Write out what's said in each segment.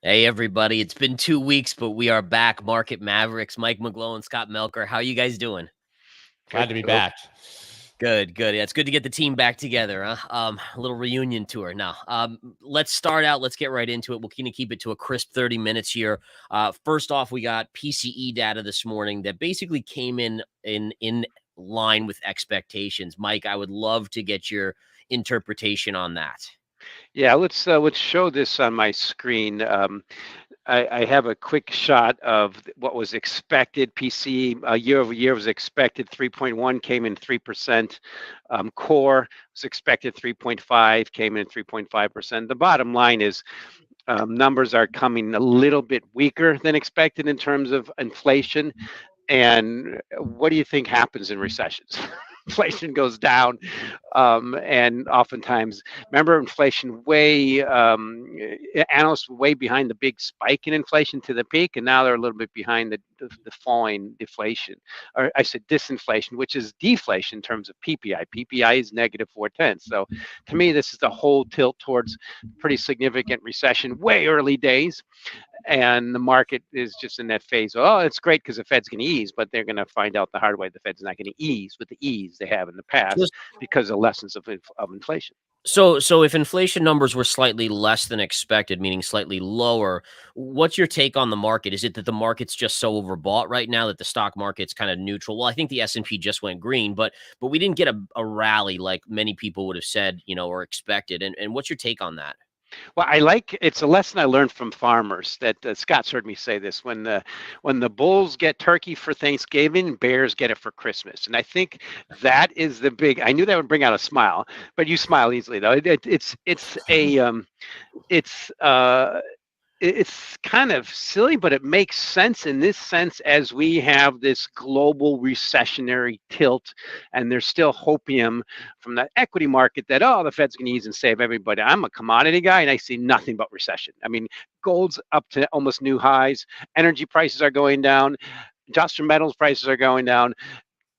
Hey, everybody. It's been 2 weeks, but we are back. Market Mavericks, Mike McGlone, Scott Melker. How you guys doing? Glad Good. to be Hello. back. Good, good. Yeah, it's good to get the team back together. Huh? A little reunion tour. Now, let's start out. Let's get right into it. We'll kind of keep it to a crisp 30 minutes here. First off, we got PCE data this morning that basically came in line with expectations. Mike, I would love to get your interpretation on that. Yeah, let's show this on my screen. I have a quick shot of what was expected. PC year over year was expected 3.1, came in 3%. Core was expected 3.5, came in 3.5%. The bottom line is numbers are coming a little bit weaker than expected in terms of inflation. And what do you think happens in recessions? Inflation goes down, and oftentimes, remember inflation analysts were way behind the big spike in inflation to the peak, and now they're a little bit behind the falling deflation, or I said disinflation, which is deflation in terms of PPI. PPI is negative 4/10. So to me, this is the whole tilt towards pretty significant recession, way early days, and the market is just in that phase. Oh, it's great because the Fed's going to ease, but they're going to find out the hard way the Fed's not going to ease with the ease they have in the past because of lessons of inflation. So if inflation numbers were slightly less than expected, meaning slightly lower, what's your take on the market? Is it that the market's just so overbought right now that the stock market's kind of neutral? Well, I think the S&P just went green, but we didn't get a rally like many people would have said, or expected. And what's your take on that? Well, it's a lesson I learned from farmers that Scott's heard me say this: when the bulls get turkey for Thanksgiving, bears get it for Christmas. And I think that is the big. I knew that would bring out a smile, but you smile easily though. It's it's kind of silly, but it makes sense in this sense as we have this global recessionary tilt, and there's still hopium from the equity market that, oh, the Fed's going to ease and save everybody. I'm a commodity guy, and I see nothing but recession. I mean, gold's up to almost new highs. Energy prices are going down. Industrial metals prices are going down.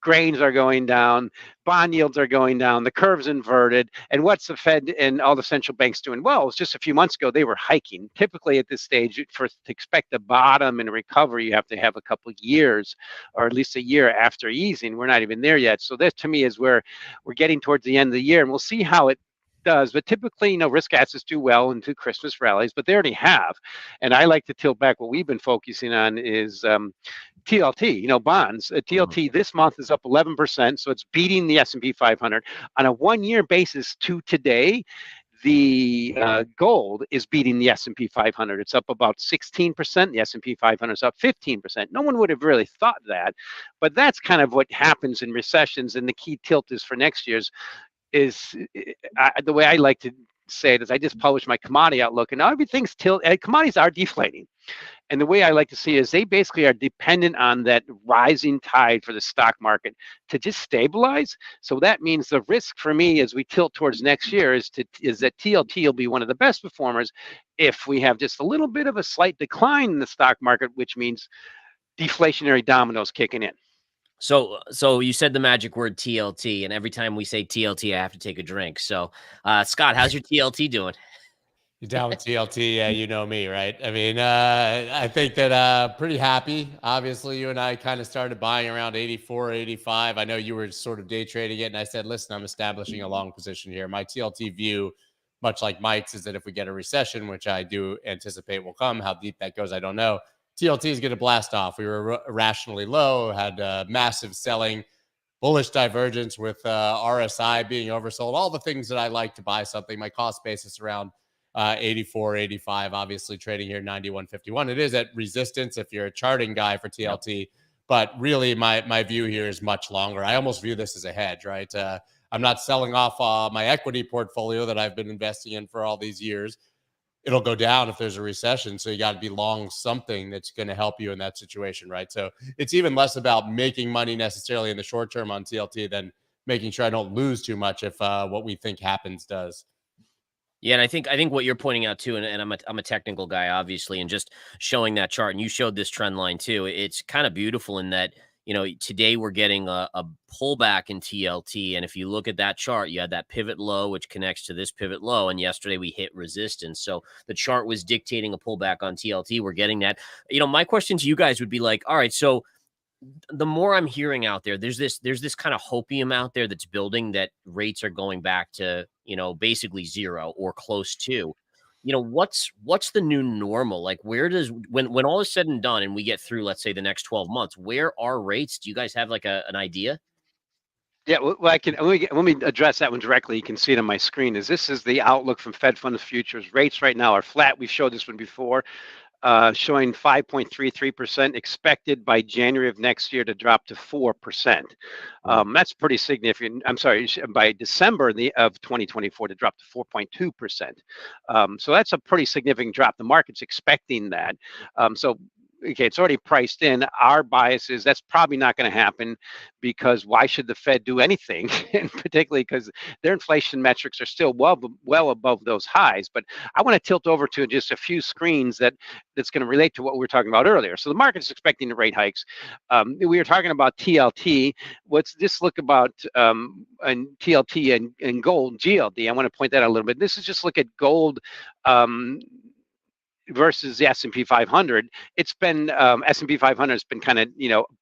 Grains are going down, bond yields are going down, the curve's inverted. And what's the Fed and all the central banks doing? Well, it was just a few months ago, they were hiking. Typically at this stage, to expect a bottom and a recovery, you have to have a couple of years, or at least a year after easing. We're not even there yet. So this to me is where we're getting towards the end of the year, and we'll see how it does. But typically, risk assets do well into Christmas rallies, but they already have. And I like to tilt back. What we've been focusing on is TLT, bonds. TLT this month is up 11%, so it's beating the S&P 500 on a one-year basis to today. The gold is beating the S&P 500. It's up about 16%. The S&P 500 is up 15%. No one would have really thought that, but that's kind of what happens in recessions. And the key tilt is for next year's the way I like to say it is I just published my commodity outlook, and now everything's commodities are deflating. And the way I like to see it is they basically are dependent on that rising tide for the stock market to just stabilize. So that means the risk for me as we tilt towards next year is that TLT will be one of the best performers if we have just a little bit of a slight decline in the stock market, which means deflationary dominoes kicking in. So you said the magic word TLT, and every time we say TLT, I have to take a drink. So, Scott, how's your TLT doing? You down with TLT? Yeah, you know me, right? I mean, I think that pretty happy. Obviously, you and I kind of started buying around 84, 85. I know you were sort of day trading it, and I said, listen, I'm establishing a long position here. My TLT view, much like Mike's, is that if we get a recession, which I do anticipate will come, how deep that goes, I don't know. TLT is going to blast off. We were irrationally low, had massive selling, bullish divergence with RSI being oversold, all the things that I like to buy something. My cost basis around 84, 85, obviously trading here 91.51. It is at resistance if you're a charting guy for TLT, but really my view here is much longer. I almost view this as a hedge, right? I'm not selling off my equity portfolio that I've been investing in for all these years. It'll go down if there's a recession. So you got to be long something that's going to help you in that situation, right? So it's even less about making money necessarily in the short term on TLT than making sure I don't lose too much if what we think happens does. Yeah, and I think what you're pointing out too, and I'm a technical guy, obviously, and just showing that chart, and you showed this trend line too. It's kind of beautiful in that today we're getting a pullback in TLT. And if you look at that chart, you had that pivot low, which connects to this pivot low. And yesterday we hit resistance. So the chart was dictating a pullback on TLT. We're getting that. My question to you guys would be like, all right, so the more I'm hearing out there, there's this kind of hopium out there that's building that rates are going back to, basically zero or close to. What's the new normal? Like, where does when all is said and done and we get through, let's say, the next 12 months, where are rates? Do you guys have like an idea? Yeah, well, I can let me address that one directly. You can see it on my screen. This is the outlook from Fed Funds futures. Rates right now are flat. We've showed this one before. Showing 5.33%, expected by January of next year to drop to 4%. That's pretty significant. I'm sorry, by December of 2024 to drop to 4.2%. So that's a pretty significant drop. The market's expecting that. Okay, it's already priced in. Our bias is that's probably not going to happen, because why should the Fed do anything? And particularly because their inflation metrics are still well above those highs. But I want to tilt over to just a few screens that's going to relate to what we were talking about earlier. So the market's expecting the rate hikes. We were talking about TLT. Let's just look about and TLT and gold, GLD. I want to point that out a little bit. This is just look at gold versus the S&P 500. It's been S&P 500 has been kind of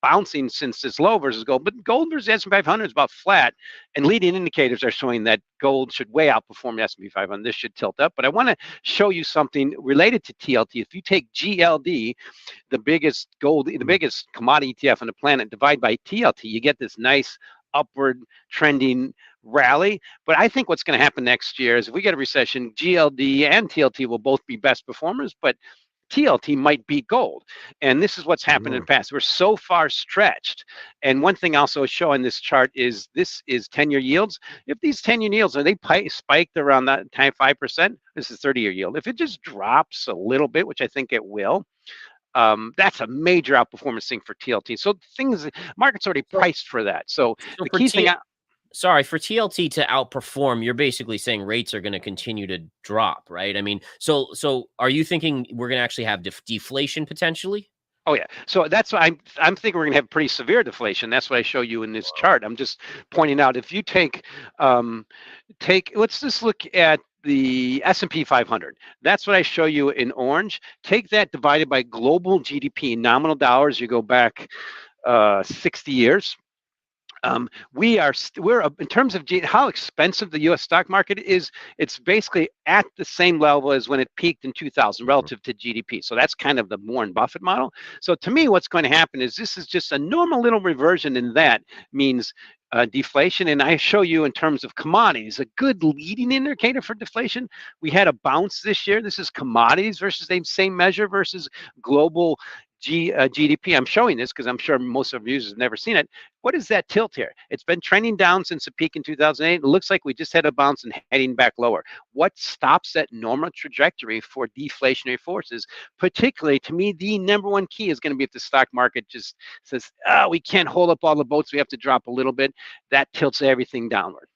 bouncing since this low versus gold, but gold versus S&P 500 is about flat, and leading indicators are showing that gold should way outperform the S&P 500. This should tilt up, but I want to show you something related to TLT. If you take GLD, the biggest commodity ETF on the planet, divide by TLT, you get this nice upward trending rally. But I think what's going to happen next year is if we get a recession, GLD and TLT will both be best performers, but TLT might beat gold. And this is what's happened in the past. We're so far stretched. And one thing also showing this chart is this is 10-year yields. If these 10-year yields, they spiked around that time 5%, this is 30-year yield. If it just drops a little bit, which I think it will, that's a major outperformance thing for TLT. So market's already priced for that. So the key thing. Sorry, for TLT to outperform, you're basically saying rates are going to continue to drop, right? I mean, so are you thinking we're going to actually have deflation potentially? Oh yeah. So that's why I'm thinking we're going to have pretty severe deflation. That's what I show you in this chart. I'm just pointing out, if you let's just look at the S&P 500. That's what I show you in orange. Take that divided by global GDP, nominal dollars. You go back 60 years. We're in terms of how expensive the U.S. stock market is. It's basically at the same level as when it peaked in 2000 relative to GDP. So that's kind of the Warren Buffett model. So to me, what's going to happen is this is just a normal little reversion, and that means deflation. And I show you in terms of commodities, a good leading indicator for deflation. We had a bounce this year. This is commodities versus the same measure versus global GDP. I'm showing this because I'm sure most of you users have never seen it. What is that tilt here? It's been trending down since the peak in 2008. It looks like we just had a bounce and heading back lower. What stops that normal trajectory for deflationary forces? Particularly, to me, the number one key is going to be if the stock market just says, we can't hold up all the boats, we have to drop a little bit. That tilts everything downward.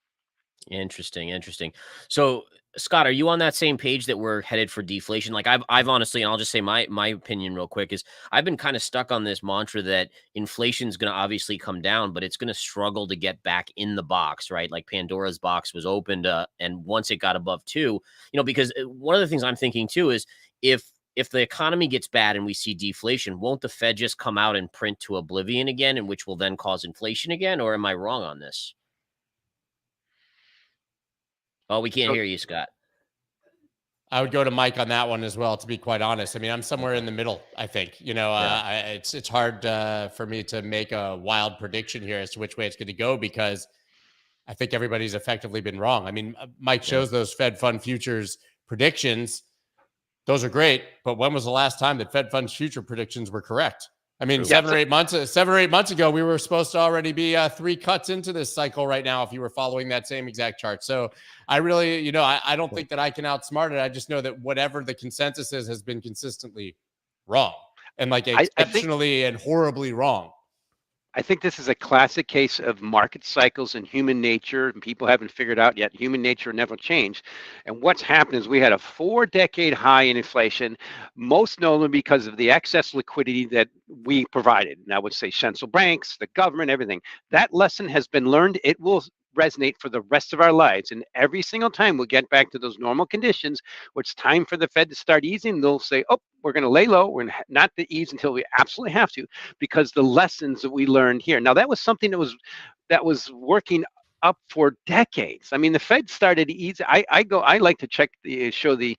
Interesting. So, Scott, are you on that same page that we're headed for deflation? Like I've honestly, and I'll just say my opinion real quick, is I've been kind of stuck on this mantra that inflation is going to obviously come down, but it's going to struggle to get back in the box, right? Like Pandora's box was opened, and once it got above 2, because one of the things I'm thinking too is if the economy gets bad and we see deflation, won't the Fed just come out and print to oblivion again, and which will then cause inflation again? Or am I wrong on this? Oh, we can't hear you, Scott. I would go to Mike on that one as well, to be quite honest. I mean, I'm somewhere in the middle, I think. It's hard for me to make a wild prediction here as to which way it's going to go, because I think everybody's effectively been wrong. I mean, Mike shows those Fed Fund futures predictions. Those are great, but when was the last time that Fed Funds future predictions were correct? I mean, 7 or 8 months ago, we were supposed to already be 3 cuts into this cycle right now if you were following that same exact chart. So I really, I don't think that I can outsmart it. I just know that whatever the consensus is has been consistently wrong, and like exceptionally and horribly wrong. I think this is a classic case of market cycles and human nature, and people haven't figured out yet. Human nature never changed. And what's happened is we had a 4-decade high in inflation, most notably because of the excess liquidity that we provided. And I would say central banks, the government, everything. That lesson has been learned. It will resonate for the rest of our lives. And every single time we'll get back to those normal conditions, where it's time for the Fed to start easing, they'll say, oh, we're going to lay low. We're not to ease until we absolutely have to, because the lessons that we learned here. Now, that was something that was working up for decades. I mean, the Fed started easy. I like to show the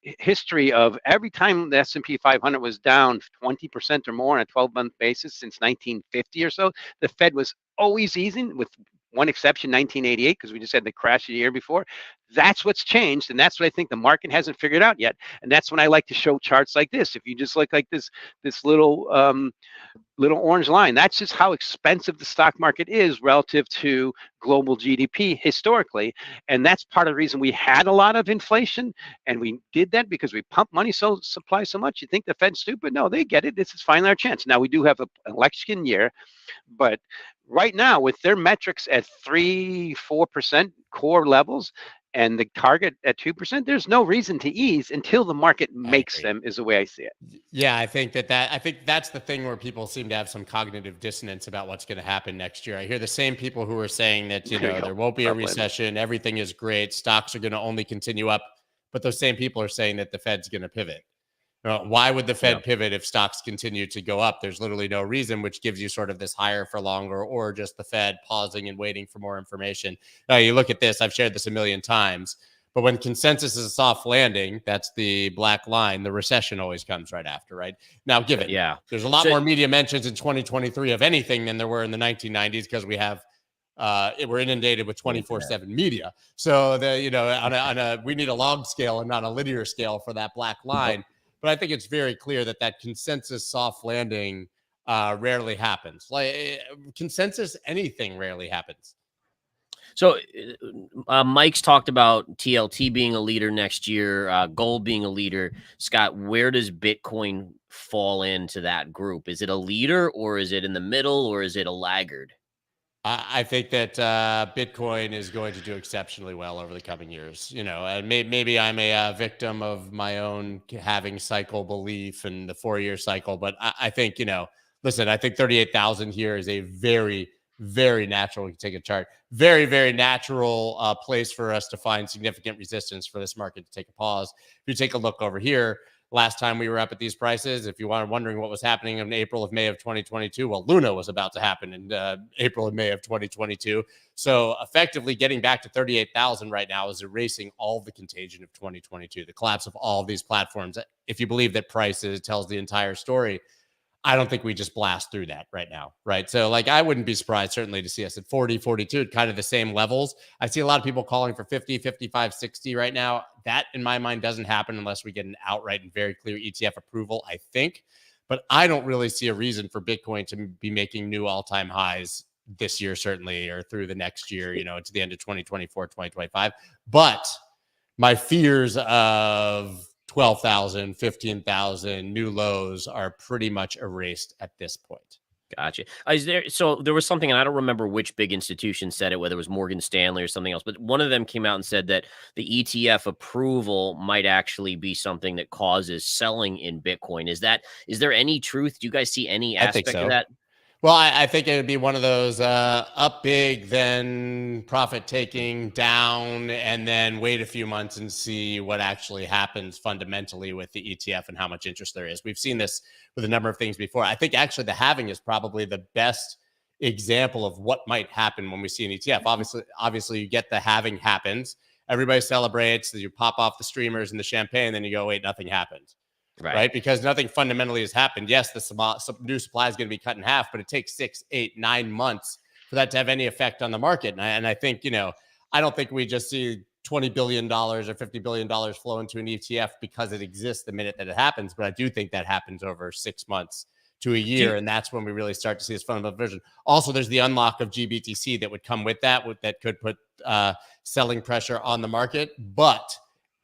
history of every time the S&P 500 was down 20% or more on a 12-month basis since 1950 or so. The Fed was always easing, with one exception, 1988, because we just had the crash the year before. That's what's changed, and that's what I think the market hasn't figured out yet. And that's when I like to show charts like this. If you just look like this little orange line, that's just how expensive the stock market is relative to global GDP historically. And that's part of the reason we had a lot of inflation. And we did that because we pumped money supply so much. You think the Fed's stupid? No, they get it. This is finally our chance. Now, we do have an election year, but right now, with their metrics at 3-4% core levels and the target at 2%, there's no reason to ease until the market makes them, is the way I see it. Yeah, I think that's the thing where people seem to have some cognitive dissonance about what's going to happen next year. I hear the same people who are saying that, there won't be a recession, everything is great, stocks are going to only continue up, but those same people are saying that the Fed's going to pivot. Why would the Fed pivot if stocks continue to go up? There's literally no reason, which gives you sort of this higher for longer, or just the Fed pausing and waiting for more information. Now, you look at this, I've shared this a million times, but when consensus is a soft landing, that's the black line, the recession always comes right after, right? Now, given there's a lot more media mentions in 2023 of anything than there were in the 1990s, because we have we're inundated with 24/7 media. So we need a log scale and not a linear scale for that black line. But I think it's very clear that consensus soft landing rarely happens. Like consensus, anything rarely happens. So Mike's talked about TLT being a leader next year, gold being a leader. Scott, where does Bitcoin fall into that group? Is it a leader, or is it in the middle, or is it a laggard? I think that Bitcoin is going to do exceptionally well over the coming years. And maybe I'm a victim of my own halving cycle belief and the 4-year cycle. But I think, listen, I think 38,000 here is a very, very natural, we can take a chart, very, very natural place for us to find significant resistance for this market to take a pause. If you take a look over here, last time we were up at these prices, if you were wondering what was happening in May of 2022, well, Luna was about to happen in April and May of 2022. So effectively getting back to 38,000 right now is erasing all the contagion of 2022, the collapse of all of these platforms. If you believe that prices tells the entire story, I don't think we just blast through that right now, right? So I wouldn't be surprised certainly to see us at 40, 42, at kind of the same levels. I see a lot of people calling for 50, 55, 60 right now. That, in my mind, doesn't happen unless we get an outright and very clear ETF approval, I think. But I don't really see a reason for Bitcoin to be making new all-time highs this year, certainly, or through the next year, to the end of 2024, 2025. But my fears of 12,000, 15,000 new lows are pretty much erased at this point. Gotcha. So there was something, and I don't remember which big institution said it, whether it was Morgan Stanley or something else, but one of them came out and said that the ETF approval might actually be something that causes selling in Bitcoin. Is there any truth? Do you guys see any aspect of that? Well, I think it would be one of those up big, then profit taking down, and then wait a few months and see what actually happens fundamentally with the ETF and how much interest there is. We've seen this with a number of things before. I think actually the halving is probably the best example of what might happen when we see an ETF. Obviously you get the halving happens, everybody celebrates, you pop off the streamers and the champagne, then you go, wait, nothing happened. Right. Because nothing fundamentally has happened. Yes, the new supply is going to be cut in half, but it takes 6, 8, 9 months for that to have any effect on the market. And I think, I don't think we just see $20 billion or $50 billion flow into an ETF because it exists the minute that it happens. But I do think that happens over 6 months to a year. And that's when we really start to see this fundamental version. Also, there's the unlock of GBTC that would come with that could put selling pressure on the market. But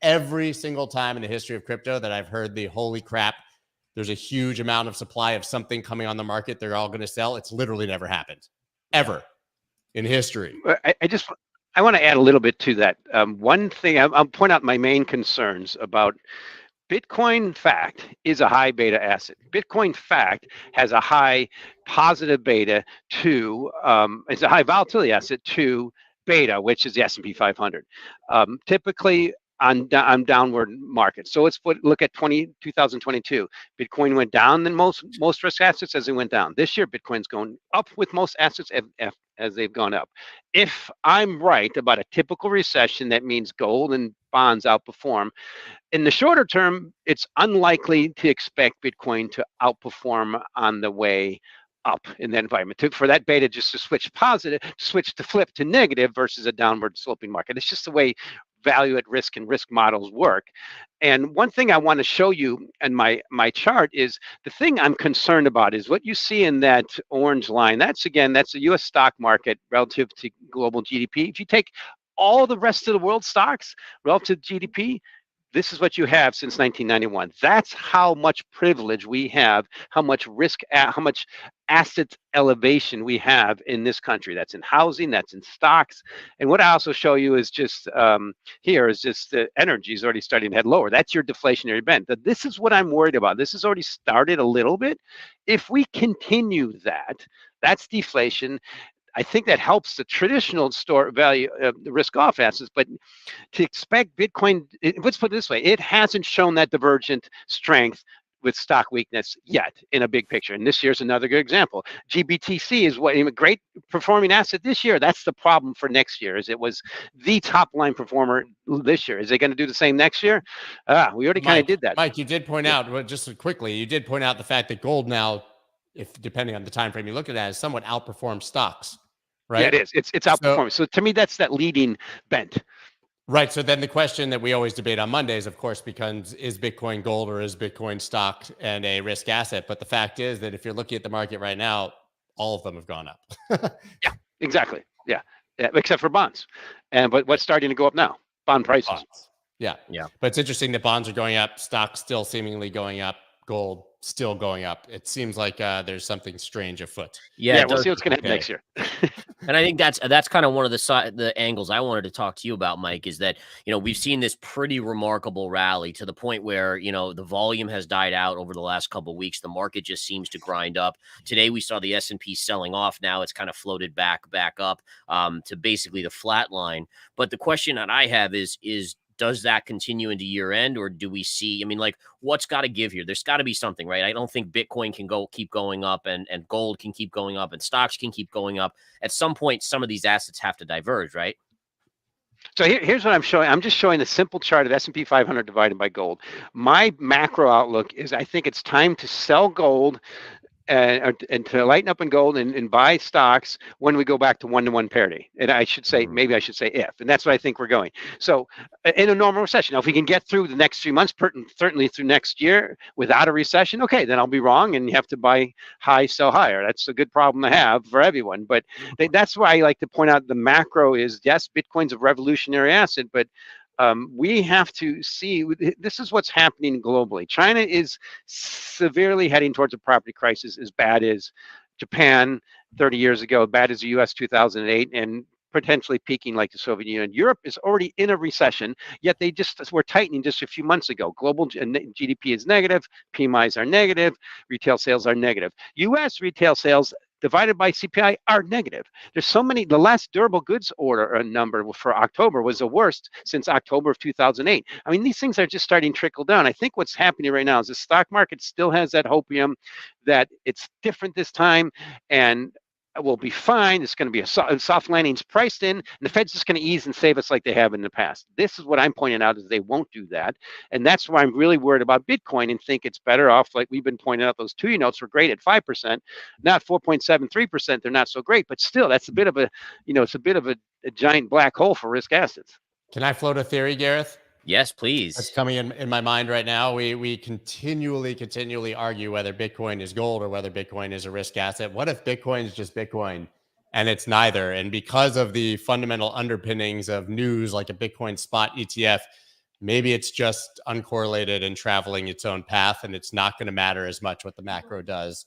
every single time in the history of crypto that I've heard the holy crap, there's a huge amount of supply of something coming on the market they're all going to sell. It's literally never happened ever in history. I want to add a little bit to that. One thing I'll point out my main concerns about Bitcoin fact is a high beta asset. Bitcoin fact has a high positive beta to, it's a high volatility asset to beta, which is the S&P 500. Typically on downward markets. So let's look at 2022. Bitcoin went down than most risk assets as it went down. This year, Bitcoin's going up with most assets as they've gone up. If I'm right about a typical recession, that means gold and bonds outperform. In the shorter term, it's unlikely to expect Bitcoin to outperform on the way up in that environment. For that beta just to switch positive, switch to flip to negative versus a downward sloping market. It's just the way value at risk and risk models work. And one thing I want to show you in my chart is the thing I'm concerned about is what you see in that orange line. That's the US stock market relative to global GDP. If you take all the rest of the world stocks relative to GDP, this is what you have since 1991. That's how much privilege we have, how much risk, how much asset elevation we have in this country. That's in housing, that's in stocks. And what I also show you is just here is just the energy is already starting to head lower. That's your deflationary bent. This is what I'm worried about. This has already started a little bit. If we continue that, that's deflation. I think that helps the traditional store value, the risk off assets, but to expect Bitcoin, let's put it this way, it hasn't shown that divergent strength with stock weakness yet in a big picture. And this year's another good example. GBTC is a great performing asset this year. That's the problem for next year, is it was the top line performer this year. Is it going to do the same next year? We already kind of did that. Mike, you did point out, just quickly, you did point out the fact that gold now, if depending on the time frame you look at that, is somewhat outperforms stocks. Right? Yeah, it is. It's outperforming. So to me, that's that leading bent. Right. So then the question that we always debate on Mondays, of course, becomes, is Bitcoin gold or is Bitcoin stock and a risk asset? But the fact is that if you're looking at the market right now, all of them have gone up. Yeah, exactly. Yeah, except for bonds. But what's starting to go up now? Bond prices. Bonds. Yeah. But it's interesting that bonds are going up, stocks still seemingly going up, gold still going up. It seems like there's something strange afoot. Yeah, we'll see what's going to happen next year. And I think that's kind of one of the angles I wanted to talk to you about, Mike, is that, we've seen this pretty remarkable rally to the point where, the volume has died out over the last couple of weeks. The market just seems to grind up. Today, we saw the S&P selling off. Now it's kind of floated back up to basically the flat line. But the question that I have is does that continue into year end, or do we see, what's got to give here? There's got to be something, right? I don't think Bitcoin can keep going up and gold can keep going up and stocks can keep going up. At some point, some of these assets have to diverge, right? So here's what I'm showing. I'm just showing a simple chart of S&P 500 divided by gold. My macro outlook is I think it's time to sell gold and to lighten up in gold and buy stocks when we go back to one-to-one parity. And I should say, maybe I should say if, and that's what I think we're going. So in a normal recession, now if we can get through the next 3 months, certainly through next year without a recession, okay, then I'll be wrong and you have to buy high, sell higher. That's a good problem to have for everyone. But that's why I like to point out the macro is, yes, Bitcoin's a revolutionary asset, but we have to see, this is what's happening globally. China is severely heading towards a property crisis, as bad as Japan 30 years ago, bad as the US 2008, and potentially peaking like the Soviet Union. Europe is already in a recession, yet they just were tightening just a few months ago. Global GDP is negative, PMIs are negative, retail sales are negative. US retail sales divided by CPI are negative. There's so many, the last durable goods order number for October was the worst since October of 2008. I mean, these things are just starting to trickle down. I think what's happening right now is the stock market still has that hopium that it's different this time and we'll be fine. It's going to be a soft landing's priced in, and the Fed's just going to ease and save us like they have in the past. This is what I'm pointing out, is they won't do that. And that's why I'm really worried about Bitcoin and think it's better off, like we've been pointing out, those 2-year notes were great at 5%, not 4.73%. They're not so great, but still, that's a bit of a, it's a bit of a giant black hole for risk assets. Can I float a theory, Gareth? Yes, please. That's coming in my mind right now. We continually argue whether Bitcoin is gold or whether Bitcoin is a risk asset. What if Bitcoin is just Bitcoin and it's neither? And because of the fundamental underpinnings of news like a Bitcoin spot ETF, maybe it's just uncorrelated and traveling its own path, and it's not going to matter as much what the macro does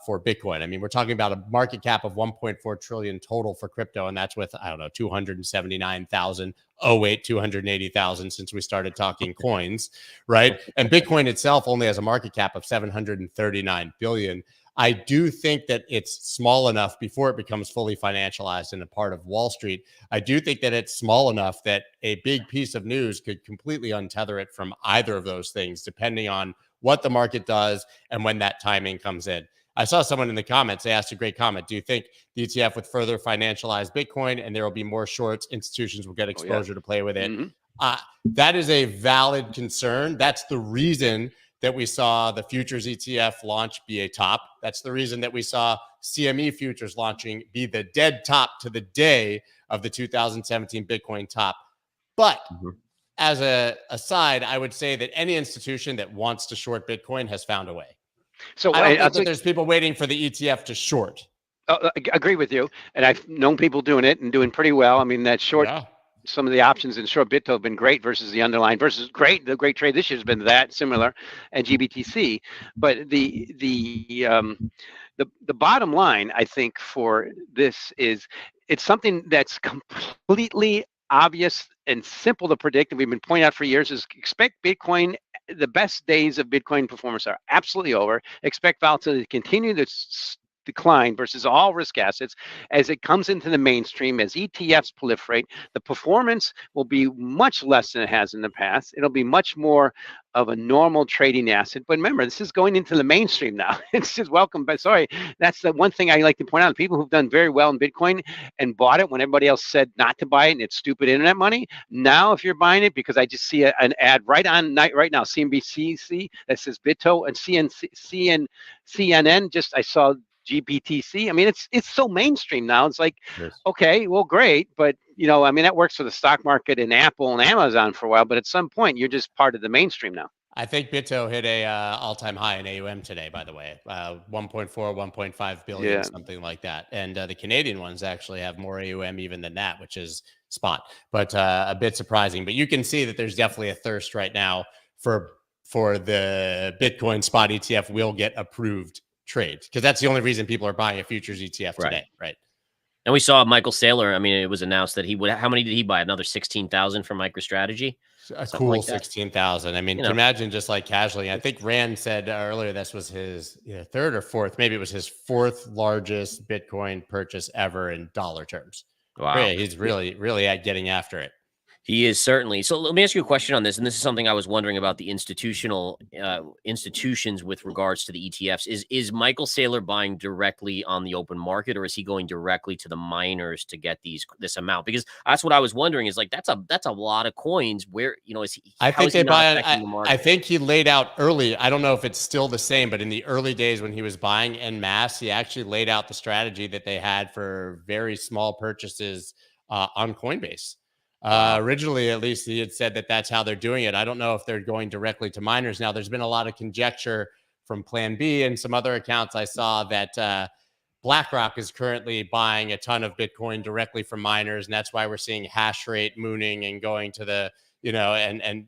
for Bitcoin. I mean, we're talking about a market cap of 1.4 trillion total for crypto, and that's with, I don't know, 279,000. Oh, wait, 280,000 since we started talking coins, right? And Bitcoin itself only has a market cap of 739 billion. I do think that it's small enough before it becomes fully financialized and a part of Wall Street. I do think that it's small enough that a big piece of news could completely untether it from either of those things, depending on what the market does and when that timing comes in. I saw someone in the comments, they asked a great comment. Do you think the ETF would further financialize Bitcoin and there will be more shorts? Institutions will get exposure to play with it. Mm-hmm. That is a valid concern. That's the reason that we saw the futures ETF launch be a top. That's the reason that we saw CME futures launching be the dead top to the day of the 2017 Bitcoin top. But as a aside, I would say that any institution that wants to short Bitcoin has found a way. So I don't think that there's people waiting for the ETF to short. I agree with you. And I've known people doing it and doing pretty well. I mean, that short, some of the options in short BitTo have been great versus the underlying versus great. The great trade this year has been that similar and GBTC. But the bottom line, I think, for this is it's something that's completely obvious and simple to predict, and we've been pointing out for years, is expect Bitcoin, the best days of Bitcoin performance are absolutely over. Expect volatility to continue to decline versus all risk assets as it comes into the mainstream, as ETFs proliferate. The performance will be much less than it has in the past. It'll be much more of a normal trading asset. But remember, this is going into the mainstream now. It's just welcome. But sorry, that's the one thing I like to point out. People who've done very well in Bitcoin and bought it when everybody else said not to buy it and it's stupid internet money. Now, if you're buying it, because I just see an ad right now, CNBC that says BitTo and CNN. Just I saw GBTC. I mean, it's so mainstream now. It's like, okay, well, great, but I mean, that works for the stock market and Apple and Amazon for a while, but at some point, you're just part of the mainstream now. I think BitTo hit a all-time high in AUM today, by the way, 1.4, 1.5 billion, something like that. And the Canadian ones actually have more AUM even than that, which is spot, but a bit surprising. But you can see that there's definitely a thirst right now for the Bitcoin spot ETF will get approved trade, because that's the only reason people are buying a futures ETF today, right? And we saw Michael Saylor. I mean, it was announced that he would. How many did he buy? Another 16,000 from MicroStrategy. A cool like 16,000. I mean, can imagine just like casually. I think Rand said earlier this was his third or fourth. Maybe it was his fourth largest Bitcoin purchase ever in dollar terms. Wow, yeah, he's really getting after it. He is certainly. So let me ask you a question on this, and this is something I was wondering about the institutional institutions with regards to the ETFs. Is Michael Saylor buying directly on the open market, or is he going directly to the miners to get this amount? Because that's what I was wondering. Is like that's a lot of coins. Where is he? I think they buy. I think he laid out early. I don't know if it's still the same, but in the early days when he was buying en masse, he actually laid out the strategy that they had for very small purchases on Coinbase. Originally, at least, he had said that that's how they're doing it. I don't know if they're going directly to miners now. There's been a lot of conjecture from Plan B and some other accounts I saw that BlackRock is currently buying a ton of Bitcoin directly from miners, and that's why we're seeing hash rate mooning and going to the and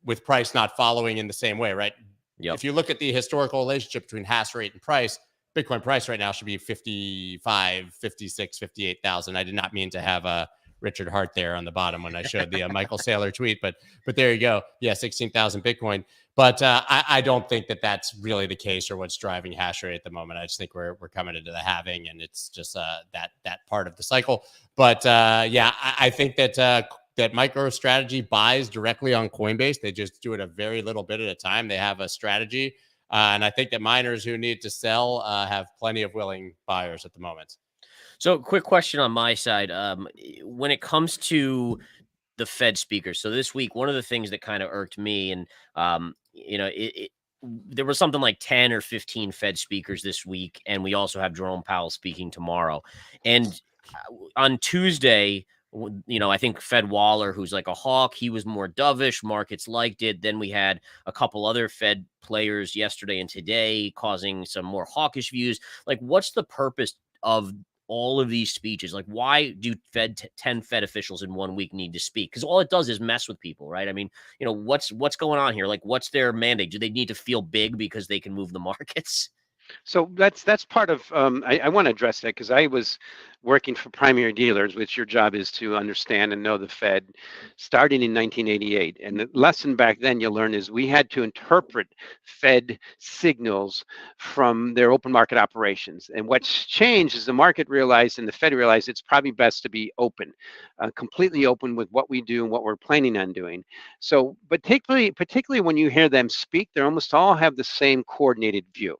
with price not following in the same way, right? Yep. If you look at the historical relationship between hash rate and price, Bitcoin price right now should be 55, 56, 58,000. I did not mean to have a Richard Hart there on the bottom when I showed the Michael Saylor tweet, but there you go. Yeah, 16,000 Bitcoin. But I don't think that that's really the case or what's driving hash rate at the moment. I just think we're coming into the halving, and it's just that part of the cycle. But yeah, I think that that MicroStrategy buys directly on Coinbase. They just do it a very little bit at a time. They have a strategy, and I think that miners who need to sell have plenty of willing buyers at the moment. So quick question on my side. When it comes to the Fed speakers, so this week, one of the things that kind of irked me, and there was something like 10 or 15 Fed speakers this week, and we also have Jerome Powell speaking tomorrow. And on Tuesday, I think Fed Waller, who's like a hawk, he was more dovish. Markets liked it. Then we had a couple other Fed players yesterday and today causing some more hawkish views. Like, what's the purpose of all of these speeches? Like, why do 10 Fed officials in 1 week need to speak? Because all it does is mess with people, right? I mean, what's going on here? Like, what's their mandate? Do they need to feel big because they can move the markets? So that's part of. I want to address that because I was working for primary dealers, which your job is to understand and know the Fed, starting in 1988. And the lesson back then you learn is we had to interpret Fed signals from their open market operations. And what's changed is the market realized and the Fed realized it's probably best to be open, completely open with what we do and what we're planning on doing. So, but particularly when you hear them speak, they almost all have the same coordinated view.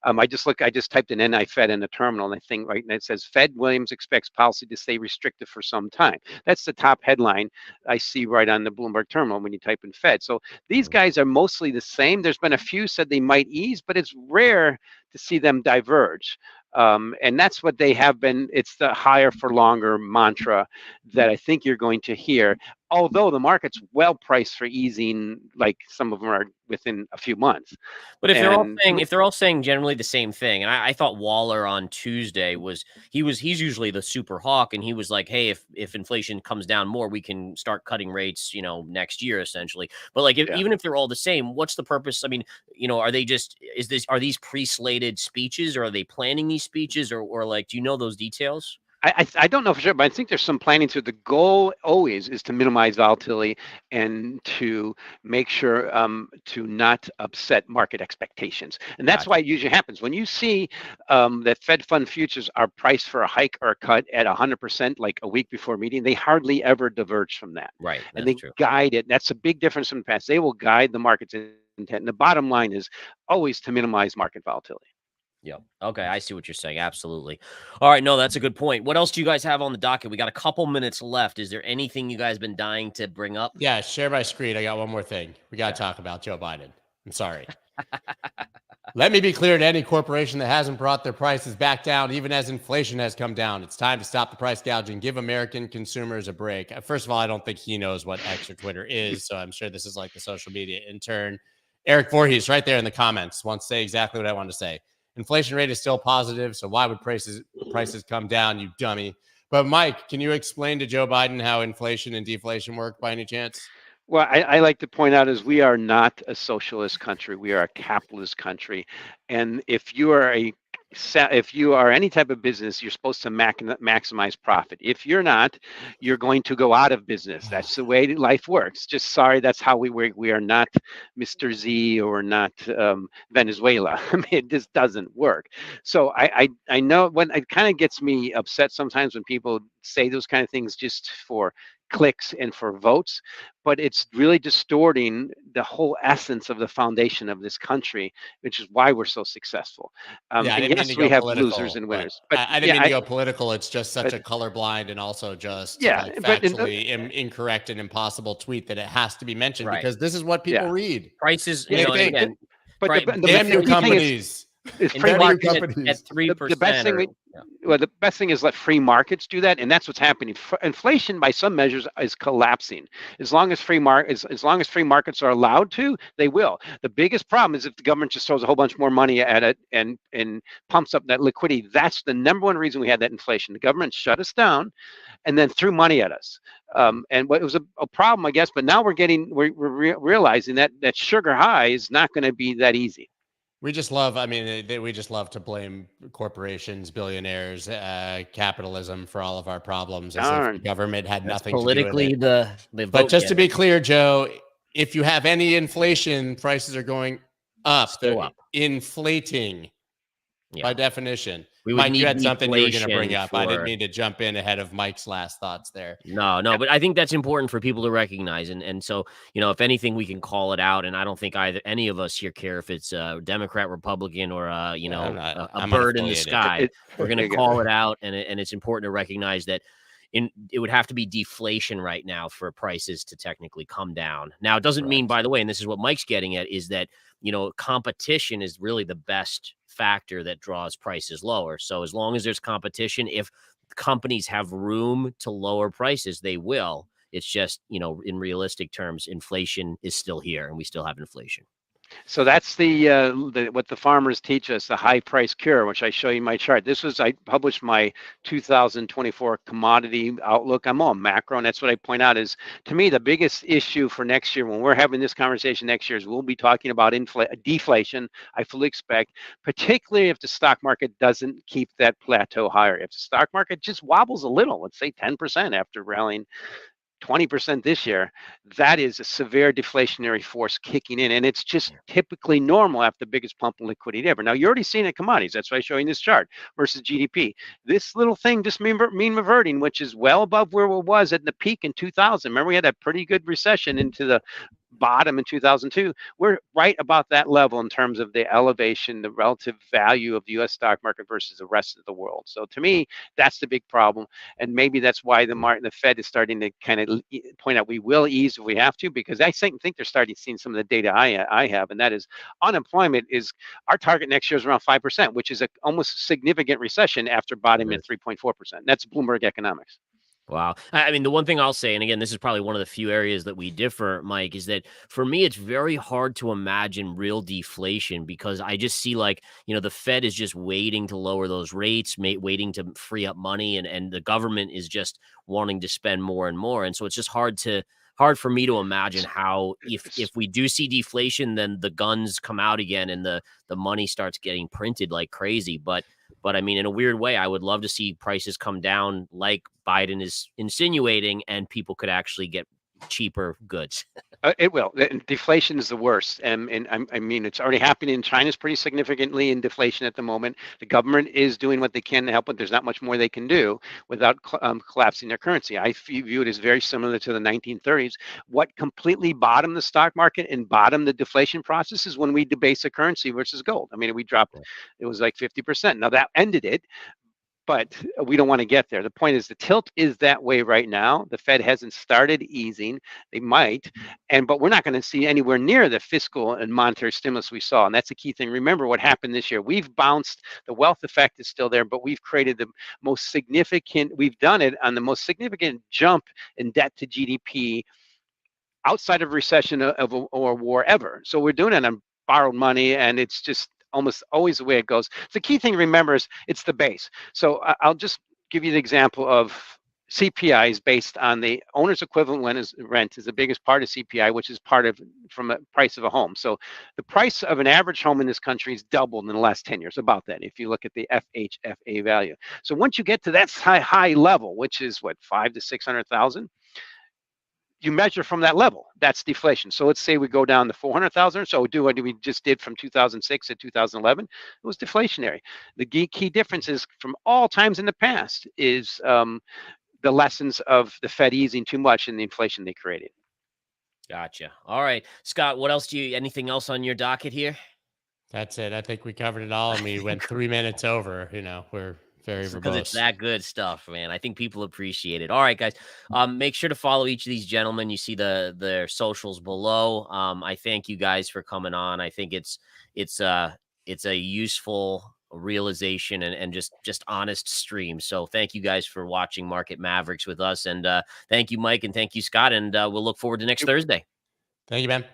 I just typed in NI Fed in the terminal, and I think right now it says Fed Williams expects policy to stay restrictive for some time. That's the top headline I see right on the Bloomberg terminal when you type in Fed. So these guys are mostly the same. There's been a few said they might ease, but it's rare to see them diverge. And that's what they have been. It's the higher for longer mantra that I think you're going to hear. Although the market's well priced for easing, like some of them are within a few months. But if they're all saying generally the same thing, and I thought Waller on Tuesday he's usually the super hawk, and he was like, hey, if inflation comes down more, we can start cutting rates, next year essentially. But like even if they're all the same, what's the purpose? I mean, are these pre-slated speeches, or are they planning these speeches, or like, do you know those details? I don't know for sure, but I think there's some planning to it. The goal always is to minimize volatility and to make sure to not upset market expectations. And that's why it usually happens. When you see that Fed fund futures are priced for a hike or a cut at 100%, like a week before meeting, they hardly ever diverge from that. Right. And they guide it. That's a big difference from the past. They will guide the market's intent. And the bottom line is always to minimize market volatility. Yep. Okay, I see what you're saying. Absolutely. All right. No, that's a good point. What else do you guys have on the docket? We got a couple minutes left. Is there anything you guys been dying to bring up? Yeah, share my screen. I got one more thing. We got to talk about Joe Biden. I'm sorry. Let me be clear to any corporation that hasn't brought their prices back down, even as inflation has come down. It's time to stop the price gouging, give American consumers a break. First of all, I don't think he knows what X or Twitter is, so I'm sure this is like the social media intern. Eric Voorhees, right there in the comments, wants to say exactly what I want to say. Inflation rate is still positive, so why would prices come down, you dummy? But Mike, can you explain to Joe Biden how inflation and deflation work by any chance? Well, I like to point out is we are not a socialist country. We are a capitalist country. And if you are any type of business, you're supposed to maximize profit. If you're not, you're going to go out of business. That's the way life works. Just sorry, that's how we work. We are not Mr. Z or not Venezuela. I mean, it just doesn't work. So I know when it kind of gets me upset sometimes when people say those kind of things just for clicks and for votes, but it's really distorting the whole essence of the foundation of this country, which is why we're so successful. And yes, we have losers and winners. But I didn't mean to go political. It's just such a colorblind and also just factually incorrect and impossible tweet that it has to be mentioned because this is what people read. Prices, again. But damn your companies. Is free market at 3%. The best thing is let free markets do that, and that's what's happening. Inflation, by some measures, is collapsing. As long as free markets are allowed to, they will. The biggest problem is if the government just throws a whole bunch more money at it and pumps up that liquidity. That's the number one reason we had that inflation. The government shut us down, and then threw money at us. And what was a problem, I guess. But now we're realizing that sugar high is not going to be that easy. We just love to blame corporations, billionaires, capitalism for all of our problems. As if the government had nothing politically to do with it. But just to be clear, Joe, if you have any inflation, prices are going up. They're inflating by definition. Mike, you had something you were going to bring up. I didn't mean to jump in ahead of Mike's last thoughts there. No, but I think that's important for people to recognize. And so, if anything, we can call it out. And I don't think any of us here care if it's a Democrat, Republican, or a bird in the sky. We're going to call it out. And it's important to recognize that it would have to be deflation right now for prices to technically come down. Now, it doesn't mean, by the way, and this is what Mike's getting at, is that, competition is really the best factor that draws prices lower. So as long as there's competition, if companies have room to lower prices, they will. It's just, in realistic terms, inflation is still here and we still have inflation. So that's the what the farmers teach us, the high price cure, which I show you in my chart. I published my 2024 commodity outlook. I'm all macro, and that's what I point out is, to me, the biggest issue for next year when we're having this conversation next year is we'll be talking about deflation. I fully expect, particularly if the stock market doesn't keep that plateau higher. If the stock market just wobbles a little, let's say 10% after rallying 20% this year, that is a severe deflationary force kicking in. And it's just typically normal after the biggest pump in liquidity ever. Now, you're already seeing it in commodities. That's why I'm showing this chart versus GDP. This little thing, just mean reverting, which is well above where it was at the peak in 2000. Remember, we had that pretty good recession into the bottom in 2002. We're right about that level in terms of the elevation, the relative value of the US stock market versus the rest of the world. So to me, that's the big problem. And maybe that's why the Fed is starting to kind of point out we will ease if we have to, because I think they're starting to see some of the data I have, and that is unemployment is our target next year is around 5%, which is a almost significant recession after bottoming at 3.4%. That's Bloomberg economics. Wow. I mean, the one thing I'll say, and again, this is probably one of the few areas that we differ, Mike, is that for me, it's very hard to imagine real deflation because I just see like, the Fed is just waiting to lower those rates, waiting to free up money, and the government is just wanting to spend more and more. And so it's just hard for me to imagine how if we do see deflation, then the guns come out again and the money starts getting printed like crazy. But I mean, in a weird way, I would love to see prices come down like Biden is insinuating, and people could actually get cheaper goods. It will. Deflation is the worst. And I mean, it's already happening in China's pretty significantly in deflation at the moment. The government is doing what they can to help, but there's not much more they can do without collapsing their currency. I view it as very similar to the 1930s. What completely bottomed the stock market and bottomed the deflation process is when we debased the currency versus gold. I mean, we dropped, it was like 50%. Now that ended it. But we don't want to get there. The point is the tilt is that way right now. The Fed hasn't started easing. They might, but we're not going to see anywhere near the fiscal and monetary stimulus we saw. And that's the key thing. Remember what happened this year. We've bounced. The wealth effect is still there, but we've created the most significant, we've done it on the most significant jump in debt to GDP outside of recession or war ever. So we're doing it on borrowed money, and it's just almost always the way it goes. The key thing to remember is it's the base. So I'll just give you the example of CPI is based on the owner's equivalent rent is the biggest part of CPI, which is part of from a price of a home. So the price of an average home in this country has doubled in the last 10 years, about that, if you look at the FHFA value. So once you get to that high level, which is what, 500,000 to 600,000, you measure from that level. That's deflation. So let's say we go down to 400,000. So do what we just did from 2006 to 2011. It was deflationary. The key difference is from all times in the past is the lessons of the Fed easing too much and the inflation they created. Gotcha. All right, Scott, what else anything else on your docket here? That's it. I think we covered it all, and we went 3 minutes over. We're very verbose. Because it's that good stuff, man. I think people appreciate it. All right, guys. Make sure to follow each of these gentlemen. You see their socials below. I thank you guys for coming on. I think it's a useful realization and just honest stream. So thank you guys for watching Market Mavericks with us. And thank you, Mike, and thank you, Scott. And we'll look forward to next Thursday. Thank you, man.